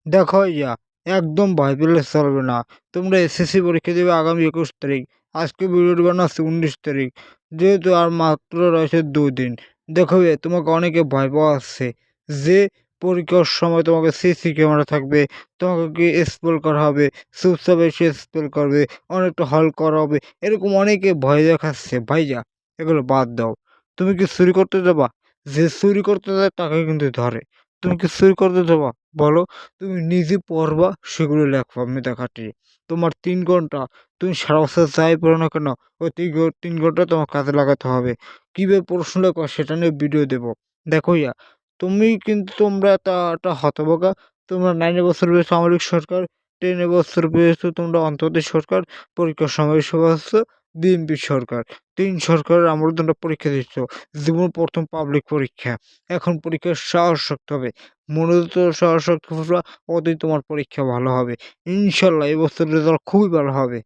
দেখো ইয়া একদম ভয় পেলে চলবে না। তোমরা এসএসসি পরীক্ষা দেবে আগামী ২১ তারিখ। আজকে ভিডিওটি বানাচ্ছি ১৯ তারিখ। যেহেতু আর মাত্র রয়েছে ২ দিন। দেখো তোমাকে অনেকে ভয় পাওয়াচ্ছে যে পরীক্ষার সময় তোমাকে সিসি ক্যামেরা থাকবে, তোমাকে স্পেল করা হবে, চুপচাপ এসে স্পেল করবে, অনেকটা হল করা হবে। এরকম অনেকে ভয় দেখাচ্ছে। ভাইয়া এগুলো বাদ দাও। তুমি কি চুরি করতে যাবা? যে চুরি করতে যায় তাকে কিন্তু ধরে। তুমি কি চুরি করতে যাবা? বলো। তুমি নিজে পড়বা, সেগুলো লেখবা মেধা খাটিয়ে। তোমার ৩ ঘন্টা তুমি সারা বছর যাই পড়ো না কেন, ওই ৩ ঘন্টা তোমার কাজে লাগাতে হবে। কিভাবে প্রশ্ন লেখো সেটা নিয়ে ভিডিও দেবো। দেখো তুমি কিন্তু তোমরা একটা হতভাগা। তোমরা 9 এ বছর পেয়েছো আমলিক সরকার, 10 এ বছর পেয়েছো তোমরা অন্তর্বর্তী সরকার, পরীক্ষার সময় এসে পাচ্ছো বিএনপি সরকার। ৩ সরকারের আমলে তোমরা পরীক্ষা দিচ্ছ। জীবনের ১ম পাবলিক পরীক্ষা। এখন পরীক্ষার সাহস রাখতে হবে। মনোযত সাহস রাখতে পারবা, তোমার পরীক্ষা ভালো হবে। ইনশাল্লাহ এবছর রেজাল্ট খুবই ভালো হবে।